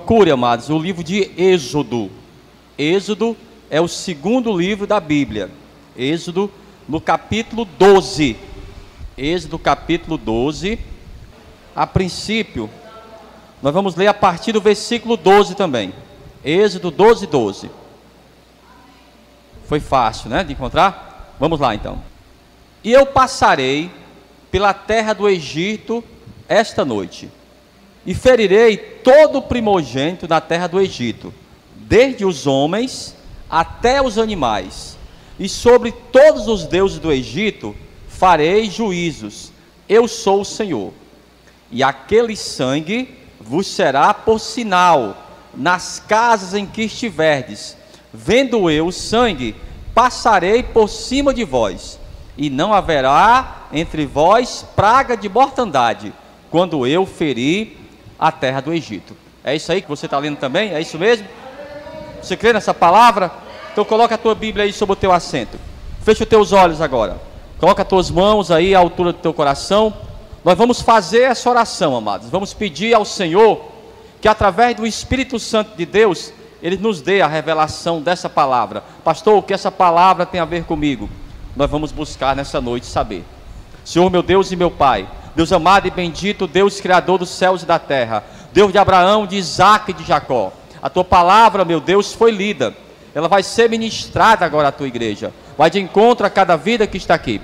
Procure, amados, o livro de Êxodo. Êxodo é o segundo livro da Bíblia. Êxodo, no capítulo 12. Êxodo, capítulo 12. A princípio, nós vamos ler a partir do versículo 12 também. Êxodo 12, 12. Foi fácil, né, de encontrar? Vamos lá, então. E eu passarei pela terra do Egito esta noite, e ferirei todo o primogênito da terra do Egito, desde os homens até os animais, e sobre todos os deuses do Egito farei juízos. Eu sou o Senhor. E aquele sangue vos será por sinal nas casas em que estiverdes. Vendo eu o sangue, passarei por cima de vós, e não haverá entre vós praga de mortandade, quando eu ferir a terra do Egito. É isso aí que você está lendo também? É isso mesmo? Você crê nessa palavra? Então coloca a tua Bíblia aí sobre o teu assento. Fecha os teus olhos agora. Coloca as tuas mãos aí à altura do teu coração. Nós vamos fazer essa oração, amados. Vamos pedir ao Senhor que através do Espírito Santo de Deus, Ele nos dê a revelação dessa palavra. Pastor, o que essa palavra tem a ver comigo? Nós vamos buscar nessa noite saber. Senhor, meu Deus e meu Pai, Deus amado e bendito, Deus criador dos céus e da terra, Deus de Abraão, de Isaque e de Jacó, a tua palavra, meu Deus, foi lida, ela vai ser ministrada agora à tua igreja, vai de encontro a cada vida que está aqui,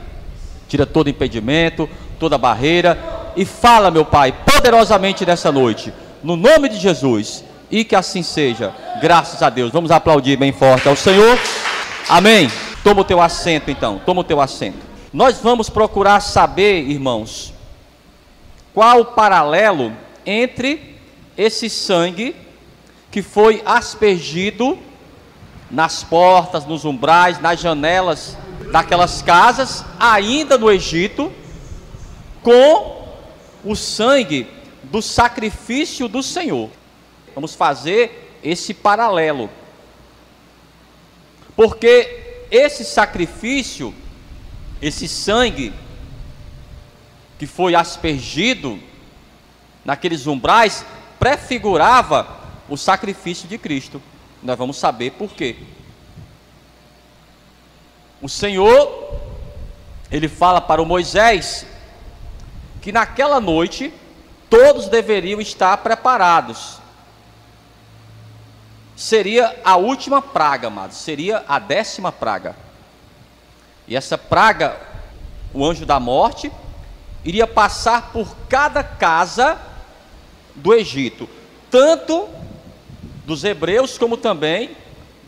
tira todo impedimento, toda barreira, e fala, meu Pai, poderosamente nessa noite, no nome de Jesus, e que assim seja, graças a Deus. Vamos aplaudir bem forte ao Senhor, amém. Toma o teu assento então, toma o teu assento. Nós vamos procurar saber, irmãos, qual o paralelo entre esse sangue que foi aspergido nas portas, nos umbrais, nas janelas daquelas casas, ainda no Egito, com o sangue do sacrifício do Senhor. Vamos fazer esse paralelo, porque esse sacrifício, esse sangue que foi aspergido naqueles umbrais, prefigurava o sacrifício de Cristo. Nós vamos saber por quê. O Senhor, Ele fala para o Moisés, que naquela noite, todos deveriam estar preparados. Seria a última praga, amados, seria a 10ª praga. E essa praga, o anjo da morte, iria passar por cada casa do Egito, tanto dos hebreus como também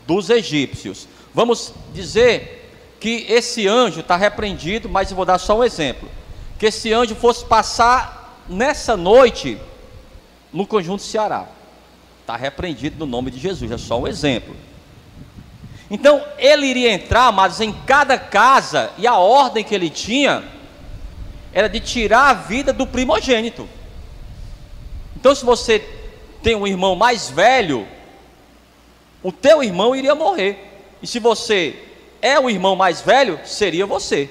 dos egípcios. Vamos dizer que esse anjo está repreendido, mas eu vou dar só um exemplo, que esse anjo fosse passar nessa noite no Conjunto Ceará, está repreendido no nome de Jesus, é só um exemplo. Então ele iria entrar, mas em cada casa, e a ordem que ele tinha era de tirar a vida do primogênito. Então se você tem um irmão mais velho, o teu irmão iria morrer, e se você é o irmão mais velho, seria você.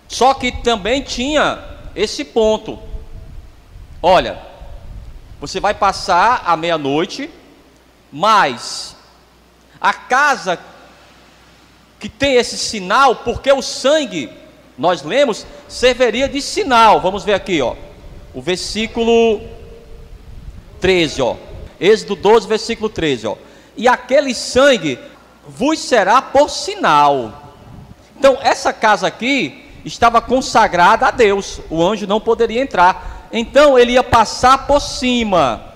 Só que também tinha esse ponto: olha, você vai passar a meia-noite, mas a casa que tem esse sinal, porque o sangue, nós lemos, serviria de sinal. Vamos ver aqui, ó, o versículo 13, ó, Êxodo 12, versículo 13, ó. E aquele sangue vos será por sinal. Então essa casa aqui estava consagrada a Deus, o anjo não poderia entrar, então ele ia passar por cima.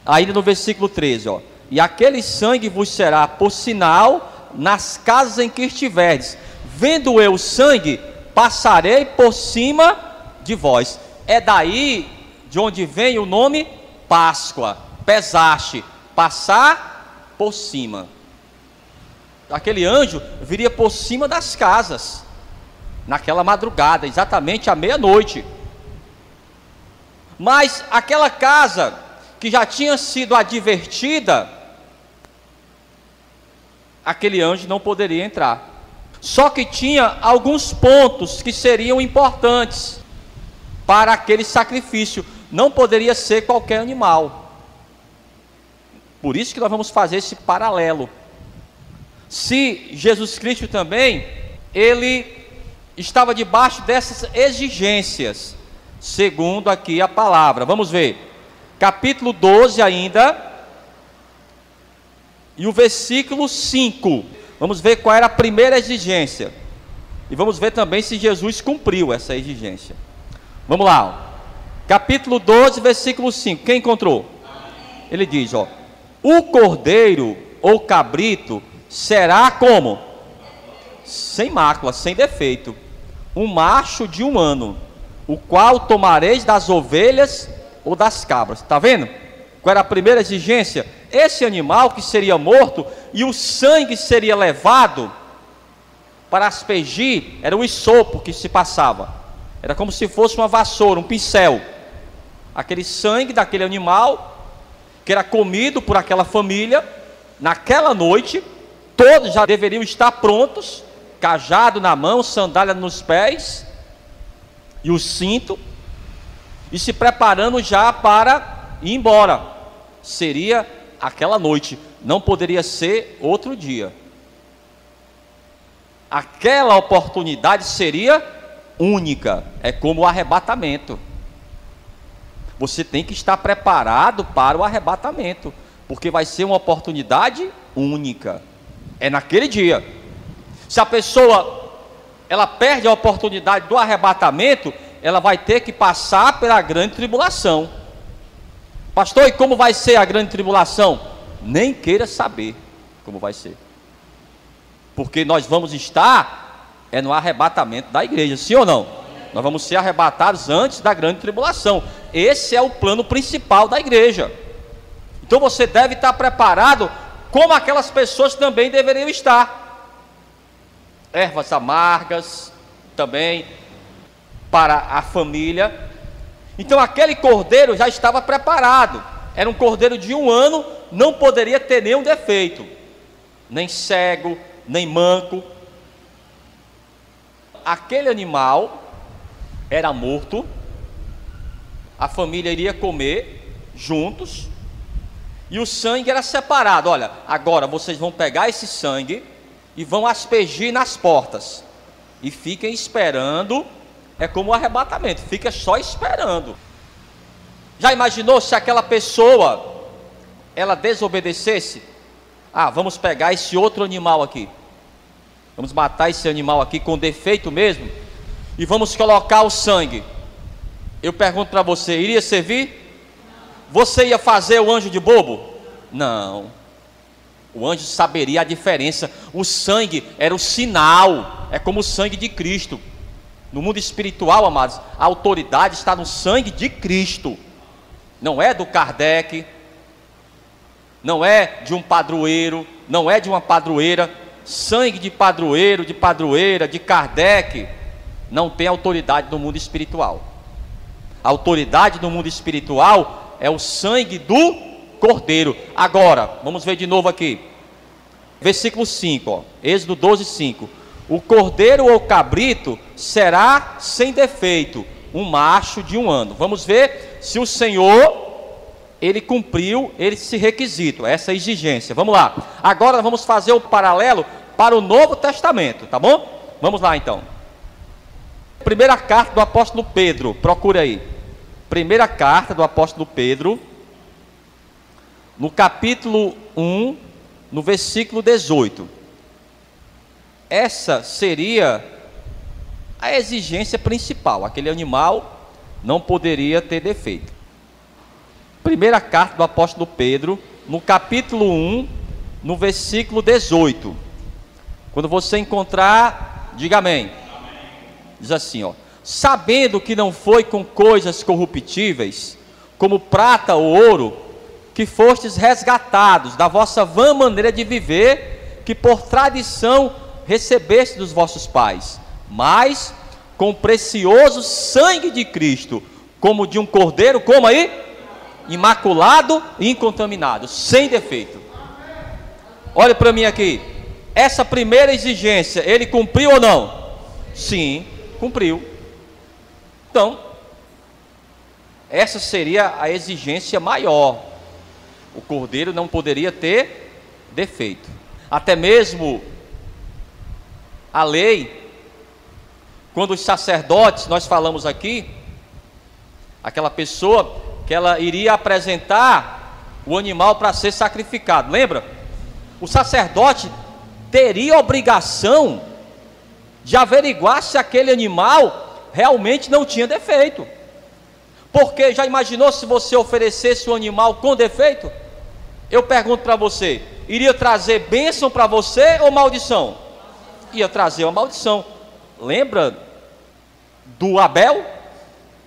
Ainda no versículo 13, ó, e aquele sangue vos será por sinal nas casas em que estiverdes. Vendo eu o sangue, passarei por cima de vós. É daí de onde vem o nome Páscoa, Pesaste, passar por cima. Aquele anjo viria por cima das casas, naquela madrugada, exatamente à meia-noite. Mas aquela casa que já tinha sido advertida, aquele anjo não poderia entrar. Só que tinha alguns pontos que seriam importantes para aquele sacrifício. Não poderia ser qualquer animal. Por isso que nós vamos fazer esse paralelo. Se Jesus Cristo também, ele estava debaixo dessas exigências, segundo aqui a palavra. Vamos ver, capítulo 12 ainda, e o versículo 5. Vamos ver qual era a primeira exigência. E vamos ver também se Jesus cumpriu essa exigência. Vamos lá, ó. Capítulo 12, versículo 5. Quem encontrou? Ele diz, ó: o cordeiro ou cabrito será como? Sem mácula, sem defeito, um macho de 1 ano, o qual tomareis das ovelhas ou das cabras. Está vendo? Qual era a primeira exigência? Esse animal que seria morto e o sangue seria levado para aspergir, era o hisopo que se passava. Era como se fosse uma vassoura, um pincel. Aquele sangue daquele animal que era comido por aquela família, naquela noite, todos já deveriam estar prontos, cajado na mão, sandália nos pés e o cinto, e se preparando já para ir embora. Seria aquela noite, não poderia ser outro dia. Aquela oportunidade seria única, é como o arrebatamento. Você tem que estar preparado para o arrebatamento, porque vai ser uma oportunidade única, é naquele dia. Se a pessoa, ela perde a oportunidade do arrebatamento, ela vai ter que passar pela grande tribulação. Pastor, e como vai ser a grande tribulação? Nem queira saber como vai ser, porque nós vamos estar no arrebatamento da igreja, sim ou não? Nós vamos ser arrebatados antes da grande tribulação. Esse é o plano principal da igreja. Então você deve estar preparado, como aquelas pessoas também deveriam estar. Ervas amargas também para a família. Então aquele cordeiro já estava preparado. Era um cordeiro de 1 ano, não poderia ter nenhum defeito, nem cego, nem manco. Aquele animal era morto, a família iria comer juntos, e o sangue era separado. Olha, agora vocês vão pegar esse sangue e vão aspergir nas portas, e fiquem esperando. É como o arrebatamento, fica só esperando. Já imaginou se aquela pessoa, ela desobedecesse? Vamos pegar esse outro animal aqui, vamos matar esse animal aqui com defeito mesmo, e vamos colocar o sangue. Eu pergunto para você, iria servir? Você ia fazer o anjo de bobo? Não. O anjo saberia a diferença. O sangue era o sinal, é como o sangue de Cristo. No mundo espiritual, amados, a autoridade está no sangue de Cristo. Não é do Kardec, não é de um padroeiro, não é de uma padroeira. Sangue de padroeiro, de padroeira, de Kardec não tem autoridade no mundo espiritual. A autoridade no mundo espiritual é o sangue do Cordeiro. Agora, vamos ver de novo aqui, versículo 5, ó, Êxodo 12, 5. O cordeiro ou cabrito será sem defeito, um macho de 1 ano. Vamos ver se o Senhor, ele cumpriu esse requisito, essa exigência. Vamos lá, agora vamos fazer o paralelo para o Novo Testamento, tá bom? Vamos lá então. Primeira carta do apóstolo Pedro, procure aí. Primeira carta do apóstolo Pedro, no capítulo 1, no versículo 18. Essa seria a exigência principal. Aquele animal não poderia ter defeito. Primeira carta do apóstolo Pedro, no capítulo 1, no versículo 18. Quando você encontrar, diga amém. Diz assim, ó: sabendo que não foi com coisas corruptíveis, como prata ou ouro, que fostes resgatados da vossa vã maneira de viver, que por tradição recebeste dos vossos pais, mas com o precioso sangue de Cristo, como de um cordeiro, como aí? Imaculado e incontaminado, sem defeito. Olha para mim aqui, essa primeira exigência, ele cumpriu ou não? Sim, cumpriu. Então, essa seria a exigência maior. O cordeiro não poderia ter defeito. Até mesmo a lei, quando os sacerdotes, nós falamos aqui, aquela pessoa que ela iria apresentar o animal para ser sacrificado, lembra? O sacerdote teria obrigação de averiguar se aquele animal realmente não tinha defeito. Porque já imaginou se você oferecesse um animal com defeito? Eu pergunto para você, iria trazer bênção para você ou maldição? Ia trazer uma maldição. Lembra do Abel?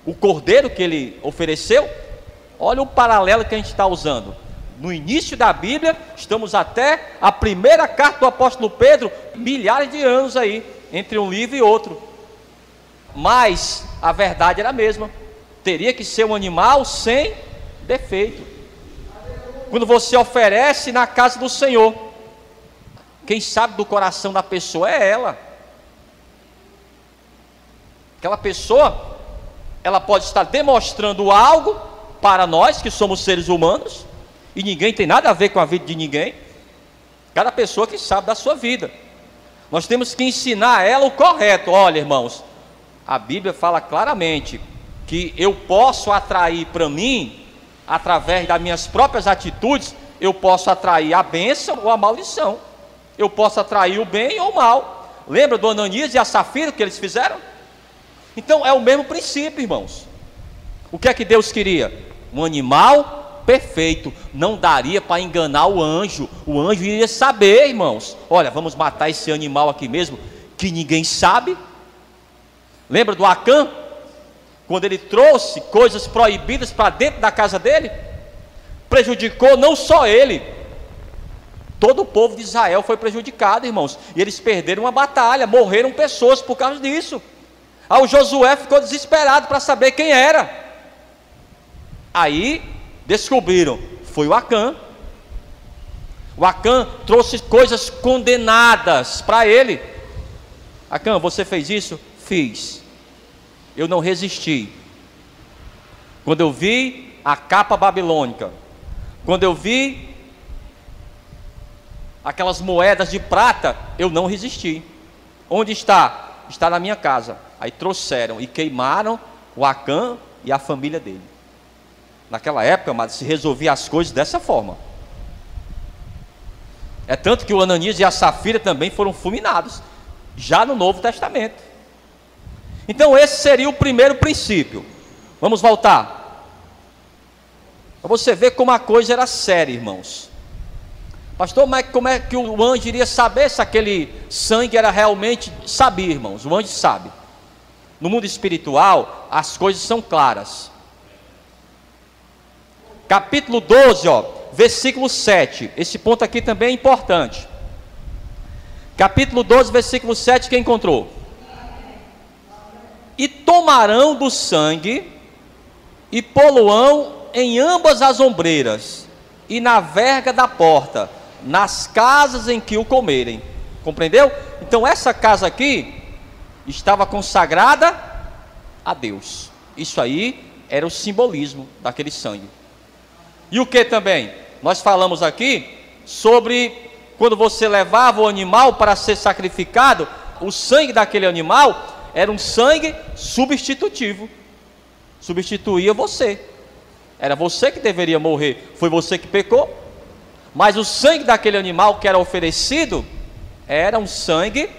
O cordeiro que ele ofereceu? Olha o paralelo que a gente está usando. No início da Bíblia, estamos até a primeira carta do apóstolo Pedro, milhares de anos aí, entre um livro e outro. Mas a verdade era a mesma. Teria que ser um animal sem defeito. Quando você oferece na casa do Senhor, quem sabe do coração da pessoa é ela. Aquela pessoa, ela pode estar demonstrando algo para nós que somos seres humanos, e ninguém tem nada a ver com a vida de ninguém. Cada pessoa que sabe da sua vida. Nós temos que ensinar a ela o correto. Olha, irmãos, a Bíblia fala claramente que eu posso atrair para mim, através das minhas próprias atitudes, eu posso atrair a bênção ou a maldição. Eu posso atrair o bem ou o mal. Lembra do Ananias e a Safira, o que eles fizeram? Então é o mesmo princípio, irmãos. O que é que Deus queria? Um animal perfeito. Não daria para enganar o anjo. O anjo iria saber, irmãos. Olha, vamos matar esse animal aqui mesmo, que ninguém sabe. Lembra do Acã? Quando ele trouxe coisas proibidas para dentro da casa dele, prejudicou não só ele, todo o povo de Israel foi prejudicado, irmãos. E eles perderam uma batalha, morreram pessoas por causa disso. Aí o Josué ficou desesperado para saber quem era. Aí descobriram, foi o Acã. O Acã trouxe coisas condenadas para ele. Acã, você fez isso? Fiz. Eu não resisti. Quando eu vi a capa babilônica, quando eu vi aquelas moedas de prata, eu não resisti. Onde está? Está na minha casa. Aí trouxeram e queimaram o Acã e a família dele. Naquela época, mas se resolvia as coisas dessa forma. É tanto que o Ananias e a Safira também foram fulminados, já no Novo Testamento. Então esse seria o primeiro princípio. Vamos voltar. Para você ver como a coisa era séria, irmãos. Pastor, mas como é que o anjo iria saber se aquele sangue era realmente? Sabia, irmãos, o anjo sabe. No mundo espiritual, as coisas são claras. Capítulo 12, versículo 7. Esse ponto aqui também é importante. Capítulo 12, versículo 7, quem encontrou? E tomarão do sangue e poluão em ambas as ombreiras e na verga da porta, nas casas em que o comerem. Compreendeu? Então essa casa aqui estava consagrada a Deus. Isso aí era o simbolismo daquele sangue. E o que também? Nós falamos aqui sobre quando você levava o animal para ser sacrificado, o sangue daquele animal era um sangue substitutivo. Substituía você. Era você que deveria morrer. Foi você que pecou. Mas o sangue daquele animal que era oferecido era um sangue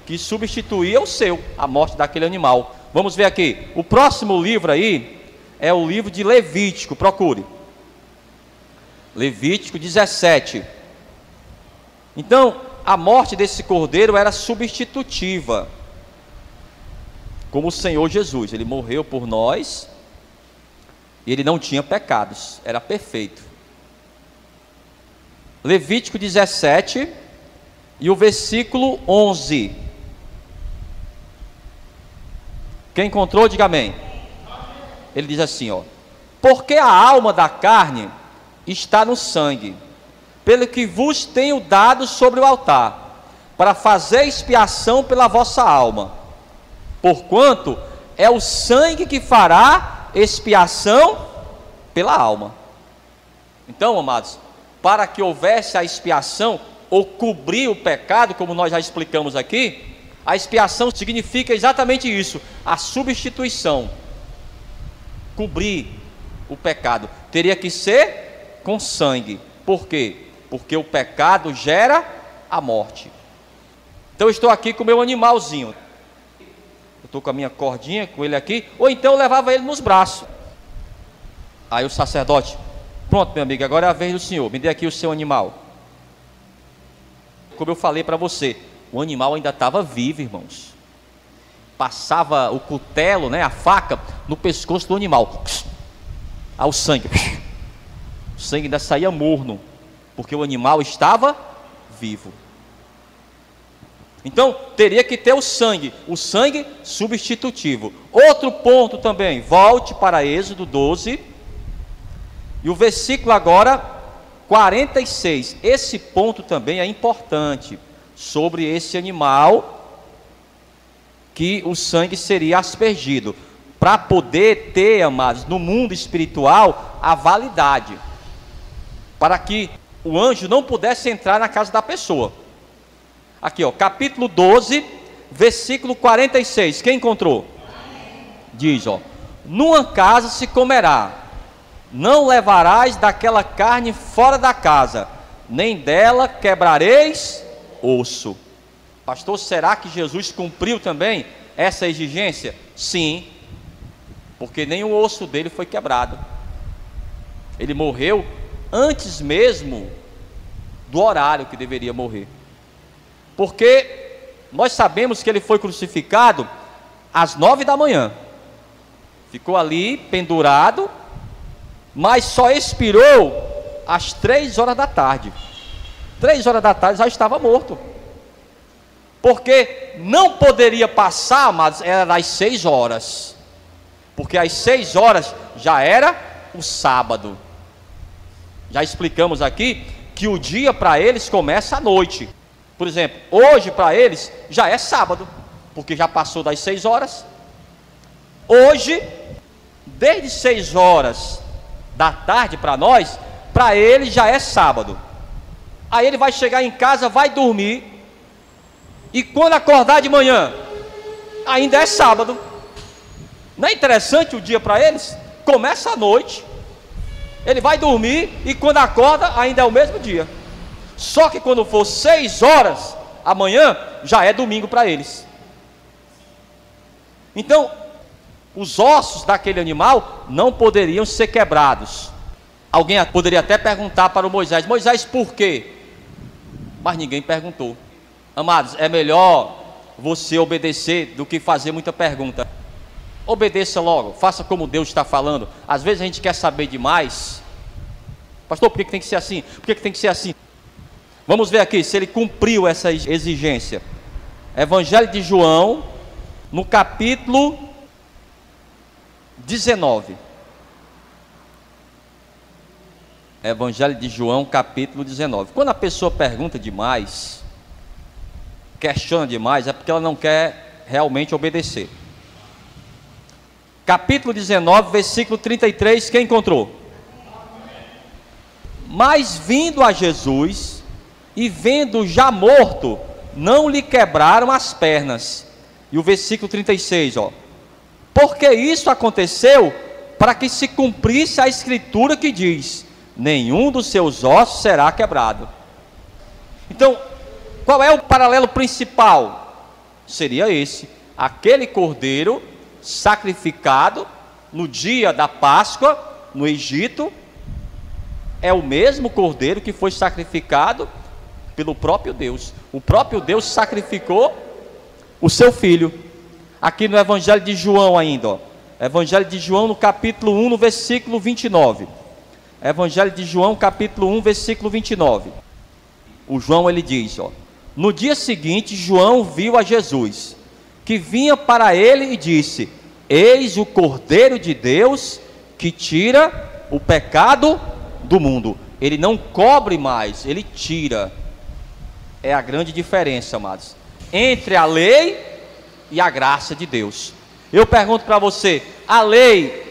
que substituía o seu, a morte daquele animal. Vamos ver aqui. O próximo livro aí é o livro de Levítico. Procure. Levítico 17. Então, a morte desse cordeiro era substitutiva. Como o Senhor Jesus, ele morreu por nós, e ele não tinha pecados, era perfeito. Levítico 17, e o versículo 11. Quem encontrou, diga amém. Ele diz assim, porque a alma da carne está no sangue, pelo que vos tenho dado sobre o altar, para fazer expiação pela vossa alma. Porquanto é o sangue que fará expiação pela alma. Então, amados, para que houvesse a expiação, ou cobrir o pecado, como nós já explicamos aqui, a expiação significa exatamente isso, a substituição. Cobrir o pecado teria que ser com sangue. Por quê? Porque o pecado gera a morte. Então eu estou aqui com o meu animalzinho, eu estou com a minha cordinha, com ele aqui, ou então eu levava ele nos braços. Aí o sacerdote: pronto, meu amigo, agora é a vez do senhor, me dê aqui o seu animal. Como eu falei para você, o animal ainda estava vivo, irmãos. Passava o cutelo, né, a faca, no pescoço do animal. Aí o sangue ainda saía morno, porque o animal estava vivo. Então teria que ter o sangue substitutivo. Outro ponto também, volte para Êxodo 12, e o versículo agora 46, esse ponto também é importante, sobre esse animal, que o sangue seria aspergido, para poder ter, amados, no mundo espiritual, a validade, para que o anjo não pudesse entrar na casa da pessoa. Aqui, ó, capítulo 12, versículo 46, quem encontrou? Diz, ó: numa casa se comerá, não levarás daquela carne fora da casa, nem dela quebrareis osso. Pastor, será que Jesus cumpriu também essa exigência? Sim, porque nem o osso dele foi quebrado. Ele morreu antes mesmo do horário que deveria morrer, porque nós sabemos que ele foi crucificado às 9 da manhã, ficou ali pendurado, mas só expirou às 3 horas da tarde. 3 horas da tarde já estava morto, porque não poderia passar, mas era das 6 horas, porque às 6 horas já era o sábado. Já explicamos aqui que o dia para eles começa à noite. Por exemplo, hoje para eles já é sábado, porque já passou das 6 horas. Hoje, desde 6 horas da tarde para nós, para ele já é sábado. Aí ele vai chegar em casa, vai dormir, e quando acordar de manhã, ainda é sábado. Não é interessante o dia para eles? Começa à noite, ele vai dormir, e quando acorda ainda é o mesmo dia. Só que quando for 6 horas amanhã, já é domingo para eles. Então, os ossos daquele animal não poderiam ser quebrados. Alguém poderia até perguntar para o Moisés: Moisés, por quê? Mas ninguém perguntou. Amados, é melhor você obedecer do que fazer muita pergunta. Obedeça logo, faça como Deus está falando. Às vezes a gente quer saber demais. Pastor, por que tem que ser assim? Por que tem que ser assim? Vamos ver aqui se ele cumpriu essa exigência. Evangelho de João, no capítulo 19. Evangelho de João, capítulo 19. Quando a pessoa pergunta demais, questiona demais, é porque ela não quer realmente obedecer. Capítulo 19, versículo 33, quem encontrou? Mas vindo a Jesus, e vendo já morto, não lhe quebraram as pernas. E o versículo 36, ó: porque isso aconteceu para que se cumprisse a escritura que diz: nenhum dos seus ossos será quebrado. Então, qual é o paralelo principal? Seria esse: aquele cordeiro sacrificado no dia da Páscoa no Egito é o mesmo cordeiro que foi sacrificado pelo próprio Deus. O próprio Deus sacrificou o seu filho. Aqui no Evangelho de João ainda, ó. Evangelho de João no capítulo 1, no versículo 29. Evangelho de João, capítulo 1, versículo 29. O João, ele diz, ó: no dia seguinte, João viu a Jesus, que vinha para ele, e disse: eis o Cordeiro de Deus, que tira o pecado do mundo. Ele não cobre mais, ele tira. É a grande diferença, amados, entre a lei e a graça de Deus. Eu pergunto para você: a lei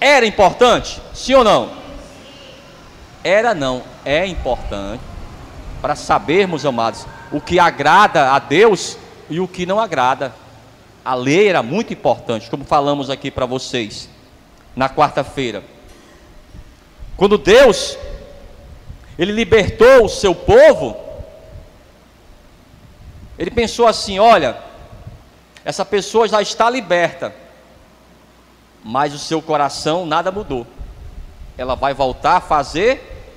era importante? Sim ou não? Era não. é importante para sabermos, amados, o que agrada a Deus e o que não agrada. A lei era muito importante, como falamos aqui para vocês na quarta-feira. Quando Deus, Ele libertou o seu povo, Ele pensou assim: olha, essa pessoa já está liberta, mas o seu coração nada mudou. Ela vai voltar a fazer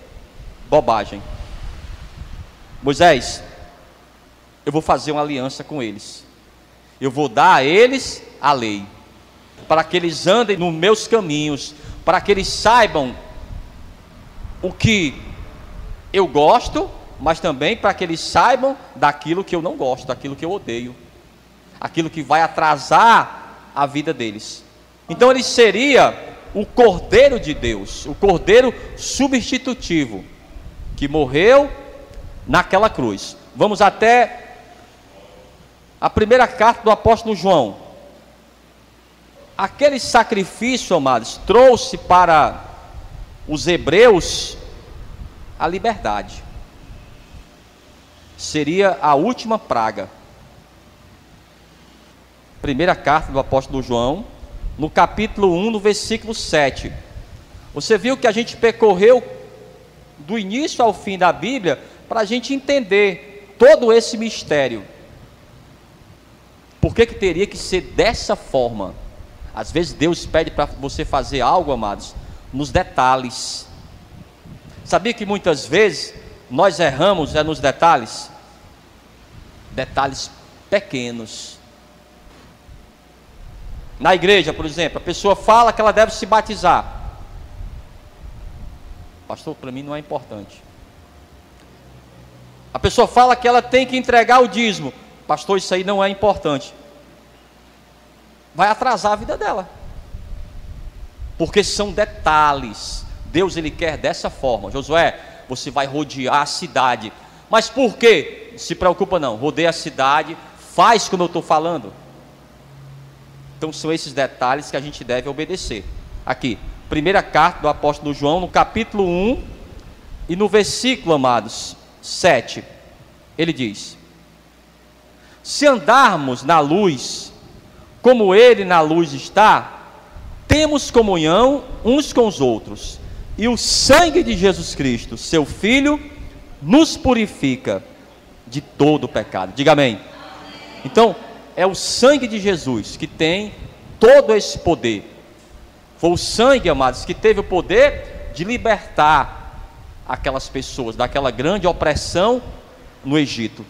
bobagem. Moisés, eu vou fazer uma aliança com eles. Eu vou dar a eles a lei, para que eles andem nos meus caminhos, para que eles saibam o que eu gosto, mas também para que eles saibam daquilo que eu não gosto, daquilo que eu odeio, aquilo que vai atrasar a vida deles. Então ele seria o Cordeiro de Deus, o Cordeiro substitutivo, que morreu naquela cruz. Vamos até a primeira carta do apóstolo João. Aquele sacrifício, amados, trouxe para os hebreus a liberdade. Seria a última praga. Primeira carta do apóstolo João, no capítulo 1, no versículo 7. Você viu que a gente percorreu do início ao fim da Bíblia para a gente entender todo esse mistério. Por que teria que ser dessa forma? Às vezes Deus pede para você fazer algo, amados, nos detalhes. Sabia que muitas vezes nós erramos nos detalhes? Detalhes pequenos. Na igreja, por exemplo, a pessoa fala que ela deve se batizar. Pastor, para mim não é importante. A pessoa fala que ela tem que entregar o dízimo. Pastor, isso aí não é importante. Vai atrasar a vida dela, porque são detalhes. Deus, Ele quer dessa forma. Josué, você vai rodear a cidade. Mas por quê? Se preocupa não, rodeia a cidade, faz como eu estou falando. Então são esses detalhes que a gente deve obedecer. Aqui, primeira carta do apóstolo João, no capítulo 1 e no versículo, amados, 7, ele diz: se andarmos na luz, como Ele na luz está, temos comunhão uns com os outros, e o sangue de Jesus Cristo, seu Filho, nos purifica de todo o pecado. Diga amém. Então, é o sangue de Jesus que tem todo esse poder. Foi o sangue, amados, que teve o poder de libertar aquelas pessoas daquela grande opressão no Egito.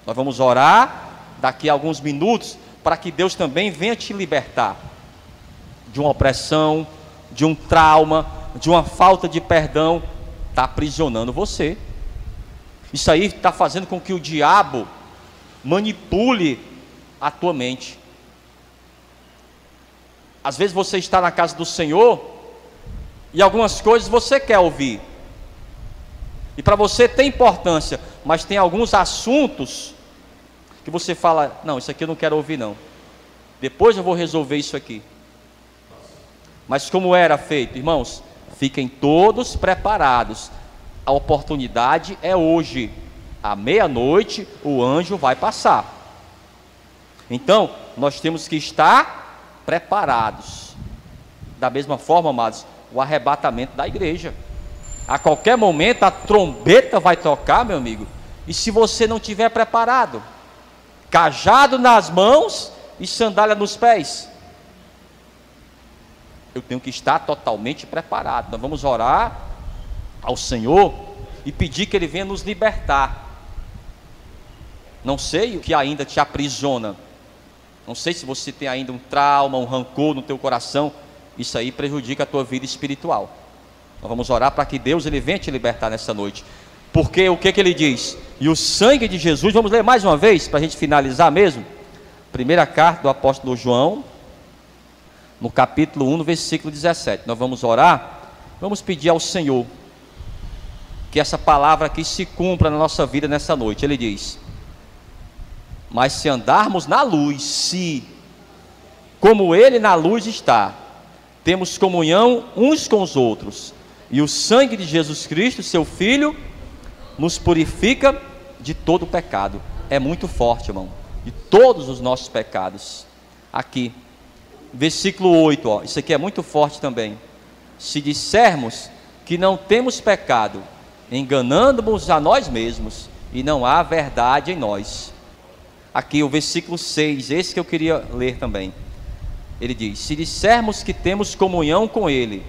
Nós vamos orar daqui a alguns minutos para que Deus também venha te libertar de uma opressão, de um trauma, de uma falta de perdão. Está aprisionando você. Isso aí está fazendo com que o diabo manipule a tua mente. Às vezes você está na casa do Senhor e algumas coisas você quer ouvir, e para você tem importância, mas tem alguns assuntos que você fala: não, isso aqui eu não quero ouvir não, depois eu vou resolver isso aqui. Mas como era feito, irmãos, fiquem todos preparados, a oportunidade é hoje, à meia-noite o anjo vai passar. Então, nós temos que estar preparados. Da mesma forma, amados, o arrebatamento da igreja. A qualquer momento a trombeta vai tocar, meu amigo. E se você não estiver preparado, cajado nas mãos e sandália nos pés, eu tenho que estar totalmente preparado. Nós vamos orar ao Senhor e pedir que Ele venha nos libertar. Não sei o que ainda te aprisiona. Não sei se você tem ainda um trauma, um rancor no teu coração. Isso aí prejudica a tua vida espiritual. Nós vamos orar para que Deus Ele venha te libertar nessa noite. Porque o que Ele diz? E o sangue de Jesus, vamos ler mais uma vez, para a gente finalizar mesmo. Primeira carta do apóstolo João, no capítulo 1, no versículo 17. Nós vamos orar, vamos pedir ao Senhor que essa palavra aqui se cumpra na nossa vida nessa noite. Ele diz: mas se andarmos na luz, se como Ele na luz está, temos comunhão uns com os outros, E o sangue de Jesus Cristo, seu Filho, nos purifica de todo pecado. É muito forte, irmão. De todos os nossos pecados. Aqui, versículo 8, ó, isso aqui é muito forte também. Se dissermos que não temos pecado, enganando-nos a nós mesmos, e não há verdade em nós. Aqui o versículo 6, esse que eu queria ler também. Ele diz: se dissermos que temos comunhão com Ele,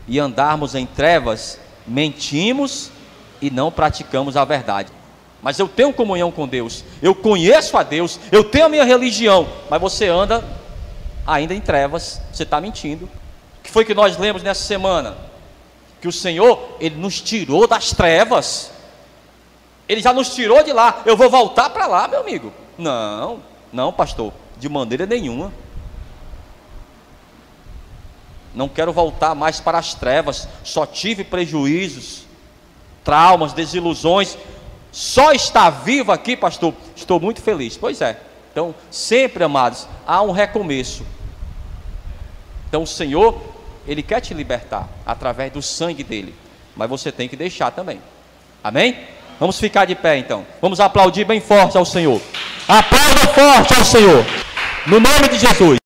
e andarmos em trevas, mentimos e não praticamos a verdade. Mas eu tenho comunhão com Deus, eu conheço a Deus, eu tenho a minha religião, mas você anda ainda em trevas, você está mentindo. O que foi que nós lemos nessa semana? Que o Senhor, Ele nos tirou das trevas, Ele já nos tirou de lá. Eu vou voltar para lá, meu amigo? Não, não, pastor, de maneira nenhuma. Não quero voltar mais para as trevas, só tive prejuízos, traumas, desilusões. Só estar vivo aqui, pastor, estou muito feliz. Pois é. Então, sempre, amados, há um recomeço. Então, o Senhor, Ele quer te libertar através do sangue dEle, mas você tem que deixar também. Amém? Vamos ficar de pé, então. Vamos aplaudir bem forte ao Senhor. Aplauda forte ao Senhor, no nome de Jesus.